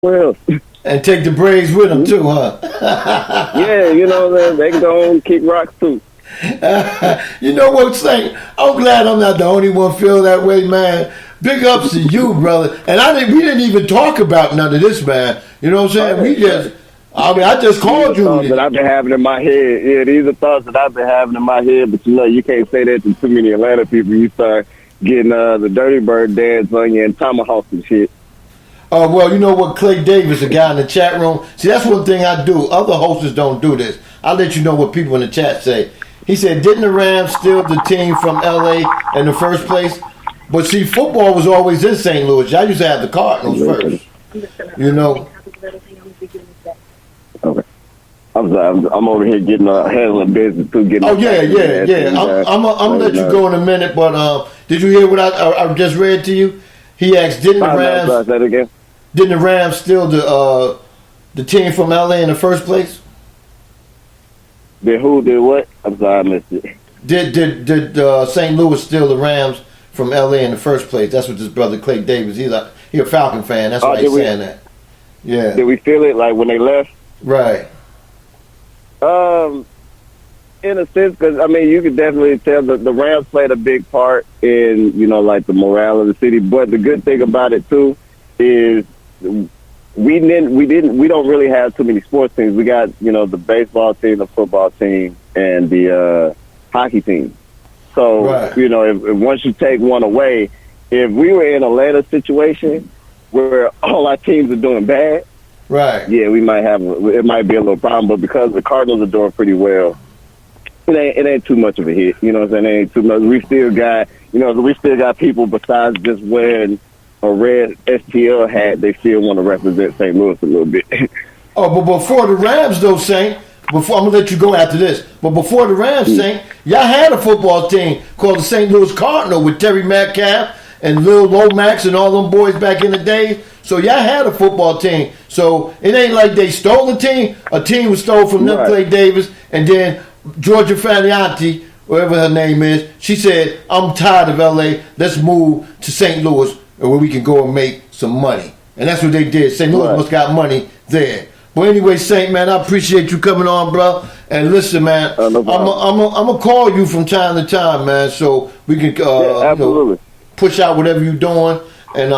Where else? And take the braids with them too, huh? Yeah, you know what I'm saying? They can go and kick rocks too. You know what, Saint? I'm glad I'm not the only one feel that way, man. Big ups to you, brother. And we didn't even talk about none of this, man. You know what I'm saying? I just called you. Thoughts that I've been having in my head. Yeah, these are thoughts that I've been having in my head. But you can't say that to too many Atlanta people. You start getting the Dirty Bird dance on you and tomahawks and shit. Well, you know what, Clay Davis, a guy in the chat room. See, that's one thing I do. Other hosts don't do this. I'll let you know what people in the chat say. He said, didn't the Rams steal the team from L.A. in the first place? But see, football was always in St. Louis. I used to have the Cardinals first. You know. Okay. I'm sorry. I'm over here getting handling business too. Yeah. I'm gonna let you go in a minute. But did you hear what I just read to you? He asked, didn't the Rams steal the team from LA in the first place? Did who did what? I'm sorry, I missed it. Did St. Louis steal the Rams from LA in the first place? That's what this brother Clay Davis. He's a Falcon fan. That's why he's saying that. Yeah. Did we feel it like when they left? Right. In a sense, because I mean, you could definitely tell that the Rams played a big part in like the morale of the city. But the good thing about it too is we don't really have too many sports teams. We got the baseball team, the football team, and the hockey team. So right. If once you take one away, if we were in Atlanta situation where all our teams are doing bad, right? Yeah, it might be a little problem. But because the Cardinals are doing pretty well, it ain't too much of a hit. You know what I'm saying? It ain't too much. We still got people besides just wearing a red STL hat. They still want to represent St. Louis a little bit. But before the Rams, though, Saint. I'm gonna let you go after this. But before the Rams, Saint, y'all had a football team called the St. Louis Cardinal with Terry Metcalf and Lil Lomax and all them boys back in the day. So y'all had a football team. So it ain't like they stole a team. A team was stolen from them, Clay Davis, and then Georgia Fanianti, whatever her name is, she said, I'm tired of L.A. Let's move to St. Louis where we can go and make some money. And that's what they did. St. Louis must got money there. But anyway, Saint, man, I appreciate you coming on, bro. And listen, man, I'm gonna call you from time to time, man, so we can push out whatever you're doing and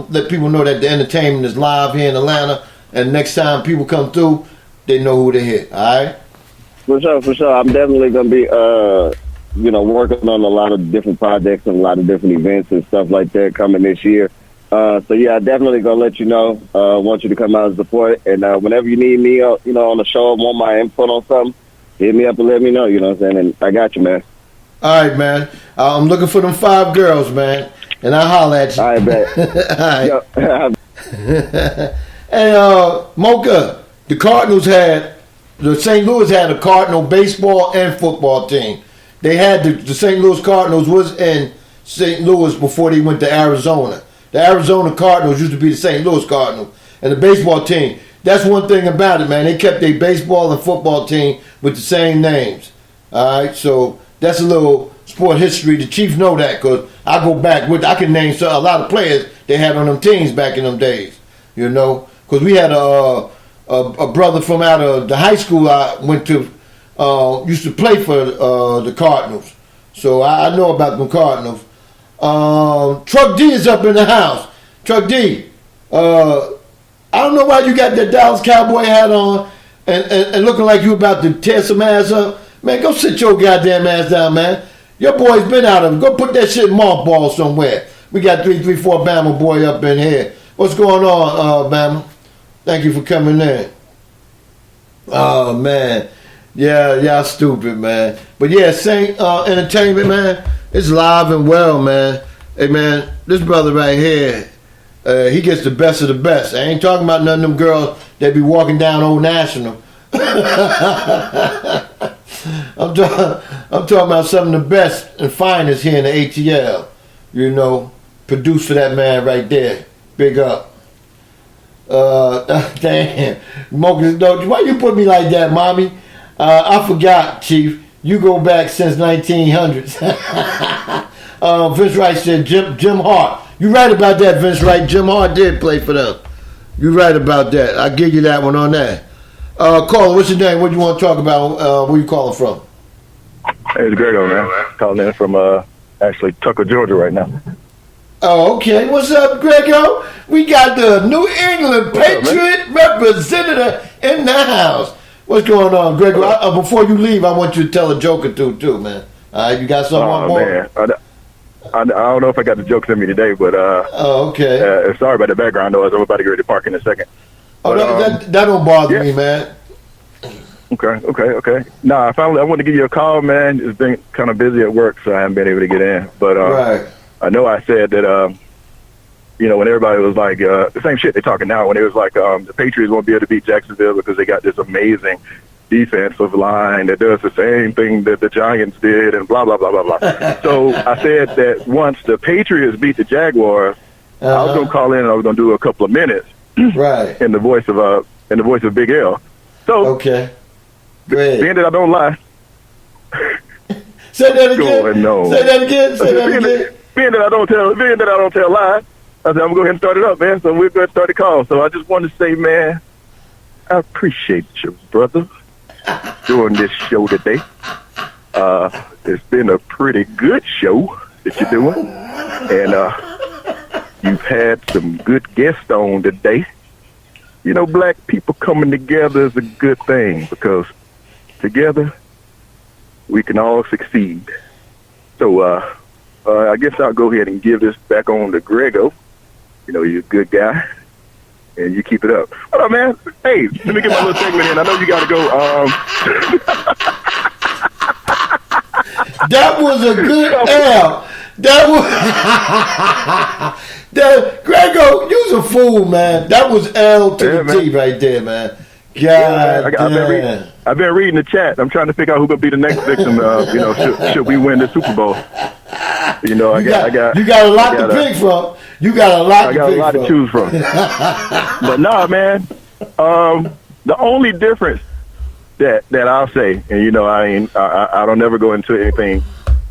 let people know that the entertainment is live here in Atlanta. And next time people come through, they know who to hit. All right. For sure. I'm definitely going to be, working on a lot of different projects and a lot of different events and stuff like that coming this year. I'm definitely going to let you know. Want you to come out and support it. And whenever you need me, on the show, want my input on something, hit me up and let me know, you know what I'm saying? And I got you, man. All right, man. I'm looking for them 5 girls, man. And I'll holler at you. I bet. All right. Hey, Mocha, the St. Louis had a Cardinal baseball and football team. They had the St. Louis Cardinals was in St. Louis before they went to Arizona. The Arizona Cardinals used to be the St. Louis Cardinals. And the baseball team, that's one thing about it, man. They kept their baseball and football team with the same names. All right, so that's a little sport history. The Chiefs know that because I go back I can name a lot of players they had on them teams back in them days, because we had a brother from out of the high school I went to used to play for the Cardinals. So I know about them Cardinals. Truck D is up in the house. Truck D, I don't know why you got that Dallas Cowboy hat on and looking like you about to tear some ass up. Man, go sit your goddamn ass down, man. Your boy's been out of it. Go put that shit in mothball somewhere. We got 334 Bama boy up in here. What's going on, Bama? Thank you for coming in. Oh, man. Yeah, y'all stupid, man. But yeah, Saint Entertainment, man, it's live and well, man. Hey, man, this brother right here, he gets the best of the best. I ain't talking about none of them girls that be walking down Old National. I'm talking about some of the best and finest here in the ATL. Produced for that man right there. Big up. Damn. Why you put me like that, mommy? I forgot, Chief. You go back since 1900s. Vince Wright said Jim Hart. You right about that, Vince Wright. Jim Hart did play for them. You're right about that. I'll give you that one on that. Caller, what's your name? What do you want to talk about? Where you calling from? Hey, it's Grego, man. Calling in from actually Tucker, Georgia right now. Oh, okay. What's up, Grego? We got the New England Patriot representative in the house. What's going on, Grego? Before you leave, I want you to tell a joke or two, too, man. All right, you got something on board? Man. I don't know if I got the jokes in me today, but okay. Sorry about the background noise. I'm about to get ready to park in a second. Oh, but, that don't bother me, man. Okay. Nah, I wanted to give you a call, man. It's been kind of busy at work, so I haven't been able to get in. But right. I know I said that, when everybody was like, the same shit they're talking now, when it was like the Patriots won't be able to beat Jacksonville because they got this amazing defensive line that does the same thing that the Giants did and blah, blah, blah, blah, blah. So I said that once the Patriots beat the Jaguars, I was going to call in and I was going to do a couple of minutes right. in the voice of Big L. So, okay. Great. Being that I don't lie. Say that again. No. Say that again. Being that I don't tell lies, I said I'm going to go ahead and start it up, man. So we're going to start the call. So I just wanted to say, man, I appreciate you, brother, doing this show today. It's been a pretty good show that you're doing. And you've had some good guests on today. You know, black people coming together is a good thing because together we can all succeed. So I guess I'll go ahead and give this back on to Grego. You know, you're a good guy, and you keep it up. Hold on, man. Hey, let me get my little segment in. I know you got to go. That was a good L. Grego, you's a fool, man. That was L to the T right there, man. God I've been reading the chat. I'm trying to figure out who's gonna be the next victim. Should we win the Super Bowl? You know, you got a lot to pick from. You got a lot. I got a lot to choose from. But nah, man. The only difference that I'll say, and you know, I don't never go into anything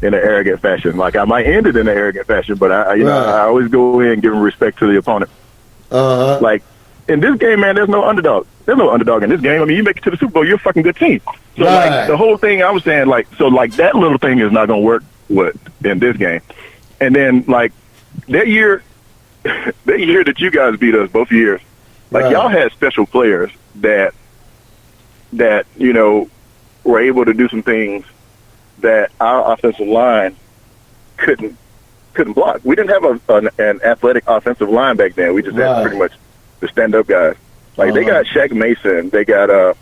in an arrogant fashion. Like I might end it in an arrogant fashion, but I always go in giving respect to the opponent. Like in this game, man, there's no underdog. There's no underdog in this game. I mean, you make it to the Super Bowl, you're a fucking good team. So like the whole thing, I was saying like that little thing is not gonna work in this game. And then like that year that you guys beat us both years, like y'all had special players that you know were able to do some things that our offensive line couldn't block. We didn't have an athletic offensive line back then. We just had pretty much the stand-up guys. Like they got Shaq Mason, they got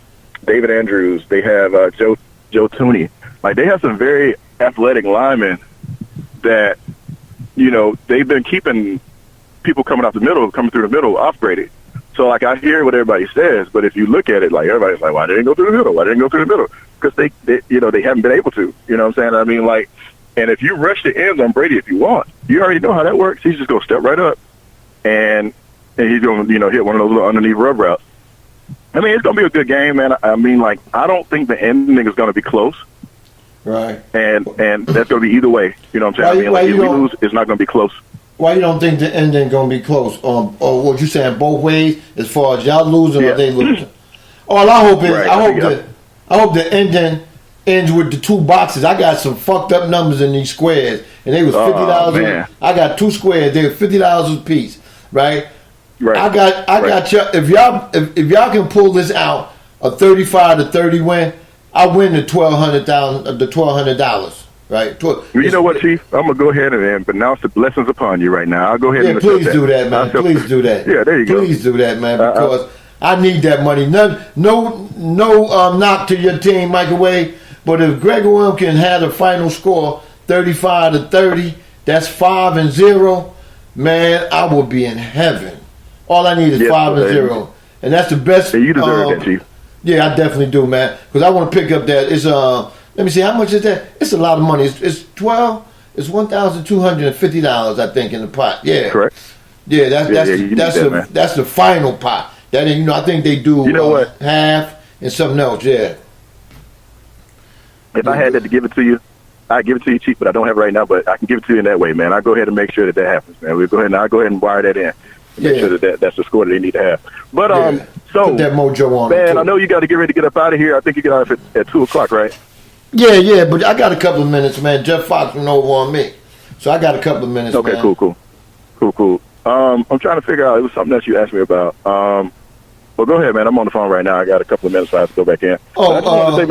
David Andrews, they have Joe Tooney. Like they have some very athletic linemen that, you know, they've been keeping people coming through the middle off-graded. So like I hear what everybody says, but if you look at it, like everybody's like, why they didn't go through the middle? Why they didn't go through the middle? Because they haven't been able to. You know what I'm saying? I mean, like, and if you rush the ends on Brady, if you want, you already know how that works. He's just gonna step right up, and he's gonna hit one of those little underneath rub routes. I mean, it's gonna be a good game, man. I mean, like, I don't think the ending is gonna be close. Right. And that's gonna be either way. You know what I'm saying? I mean, like, if we lose, it's not gonna be close. Why you don't think the ending gonna be close? Or what you saying both ways as far as y'all losing or they losing? All I hope is I hope the ending ends with the two boxes. I got some fucked up numbers in these squares, and they was $50. I got two squares. They were $50 a piece, right? Right. I got you. If y'all can pull this out, a 35-30 win, I win the $1,200. Right. You know what, Chief? I'm gonna go ahead and pronounce the blessings upon you right now. I'll go ahead and please do that, man. Please do that. Yeah, there you go. Please do that, man, because I need that money. No knock to your team, Microwave. But if Greg Williams can have the final score 35-30, that's 5-0. Man, I will be in heaven. All I need is 5-0, and that's the best. Yeah, you deserve that, Chief. Yeah, I definitely do, man. Because I want to pick up that. It's let me see, how much is that? It's a lot of money. It's $1,250, I think, in the pot. Yeah, correct. Yeah, that's the final pot. That I think they do. You know what? Half and something else. Yeah. If I had to give it to you, I'd give it to you cheap, but I don't have it right now. But I can give it to you in that way, man. I'll go ahead and make sure that happens, man. I'll go ahead and wire that in. make sure that's the score that they need to have. But so put that mojo on, man, I know you got to get ready to get up out of here. I think you get out at 2:00, right? Yeah, but I got a couple of minutes, man. Jeff Fox went over on me, so I got a couple of minutes. Okay, man. Cool. I'm trying to figure out. It was something else you asked me about. Well, go ahead, man. I'm on the phone right now. I got a couple of minutes, so I have to go back in. Oh,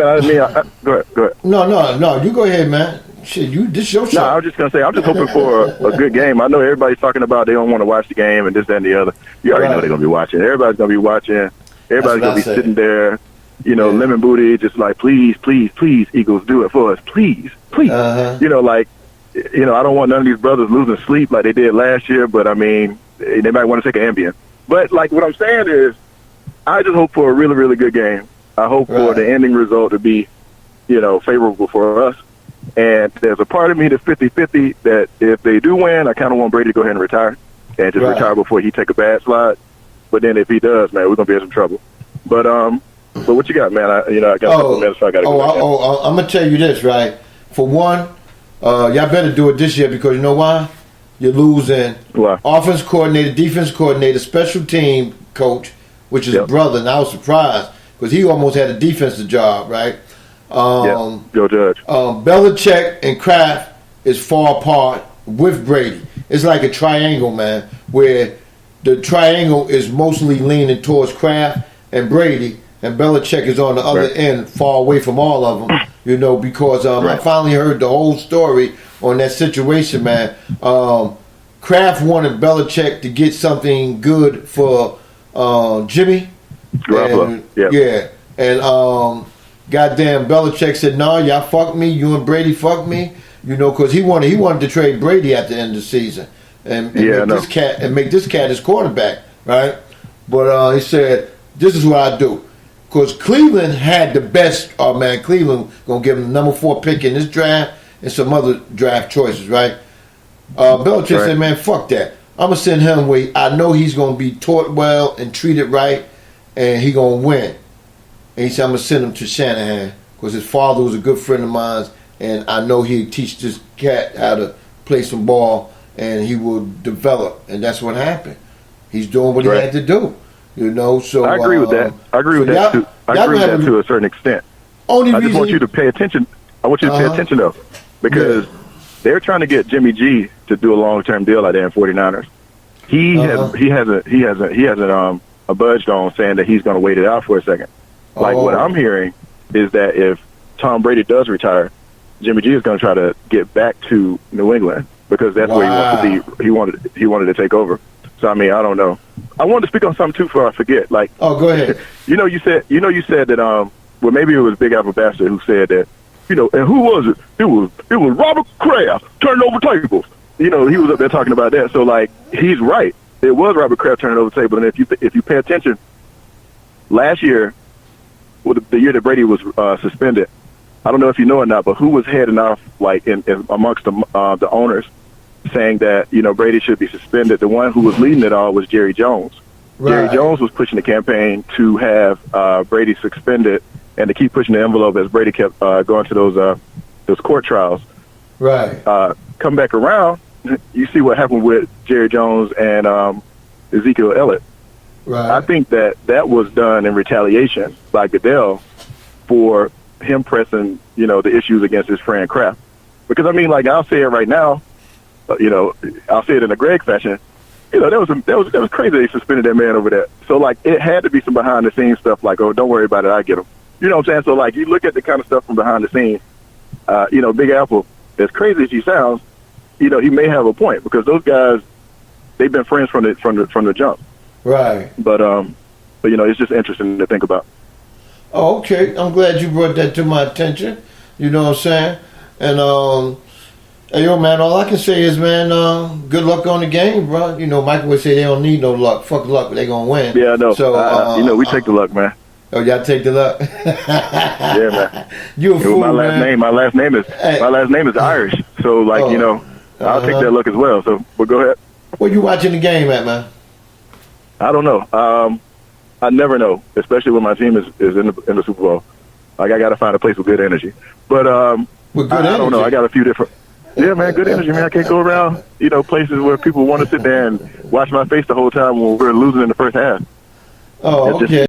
go ahead. No. You go ahead, man. Shit, this your show. No, I was just gonna say I'm just hoping for a good game. I know everybody's talking about they don't want to watch the game and this, that, and the other. You already know they're gonna be watching. Everybody's gonna be watching. Everybody's gonna be sitting there, lemon booty, just like please, Eagles, do it for us, please. I don't want none of these brothers losing sleep like they did last year. But I mean, they might want to take an Ambien. But like what I'm saying is, I just hope for a really, really good game. I hope for the ending result to be, favorable for us. And there's a part of me that's 50-50 that if they do win, I kind of want Brady to go ahead and retire and just retire before he take a bad slide. But then if he does, man, we're gonna be in some trouble. But what you got, man? I got a couple minutes, so I got to go. I'm gonna tell you this, right? For one, y'all better do it this year because you know why? You're losing offense coordinator, defense coordinator, special team coach, which is a brother, and I was surprised because he almost had a defensive job, right? Joe Judge. Belichick and Kraft is far apart with Brady. It's like a triangle, man, where the triangle is mostly leaning towards Kraft and Brady, and Belichick is on the other end, far away from all of them, because I finally heard the whole story on that situation, man. Kraft wanted Belichick to get something good for Jimmy. And goddamn Belichick said, "No, y'all fuck me. You and Brady fuck me." Because he wanted to trade Brady at the end of the season and make this cat his quarterback, right? But he said, "This is what I do." Because Cleveland had the best. Oh man, Cleveland gonna give him the number 4 pick in this draft and some other draft choices, right? Belichick said, "Man, fuck that. I'm gonna send him where I know he's gonna be taught well and treated right, and he gonna win." And he said, "I'm going to send him to Shanahan because his father was a good friend of mine, and I know he'd teach this cat how to play some ball, and he will develop." And that's what happened. He's doing what he had to do, So I agree with that. I agree with that too. I agree with that to a certain extent. I just want you to pay attention. I want you to pay attention though, because they're trying to get Jimmy G to do a long-term deal out there in 49ers. He hasn't budged on saying that he's going to wait it out for a second. What I'm hearing is that if Tom Brady does retire, Jimmy G is going to try to get back to New England because that's where he wants to be. He wanted to take over. So I mean, I don't know. I wanted to speak on something too before I forget. Go ahead. You said that maybe it was Big Apple Bastard who said that. And who was it? It was Robert Kraft turning over tables. He was up there talking about that. So he's right. It was Robert Kraft turning over the table. And if you pay attention, last year, the year that Brady was suspended, I don't know if you know or not, but who was heading off in amongst the owners saying that Brady should be suspended? The one who was leading it all was Jerry Jones. Jerry Jones was pushing the campaign to have Brady suspended and to keep pushing the envelope as Brady kept going to those court trials. Come back around, you see what happened with Jerry Jones and Ezekiel Elliott. I think that was done in retaliation by Goodell for him pressing, the issues against his friend Kraft. Because I mean, I'll say it right now, I'll say it in a Greg fashion. That was crazy they suspended that man over there. So it had to be some behind the scenes stuff oh, don't worry about it, I get him. You know what I'm saying? So you look at the kind of stuff from behind the scenes. Big Apple, as crazy as he sounds, he may have a point because those guys, they've been friends from the jump. Right. But it's just interesting to think about. Oh, okay. I'm glad you brought that to my attention. You know what I'm saying? And hey, yo, man, all I can say is, man, good luck on the game, bro. Michael would say they don't need no luck. Fuck luck, they gonna win. Yeah, I know. So we take the luck, man. Oh, y'all take the luck. Yeah, man. You a fool, man. My last name is Irish. So I'll take that luck as well. So go ahead. Where you watching the game at, man? I don't know. I never know, especially when my team is in the Super Bowl. I got to find a place with good energy. But with good energy? I don't know. I got a few different. Yeah, man, good energy, man. I can't go around, places where people want to sit there and watch my face the whole time when we're losing in the first half. Oh, It's just- okay.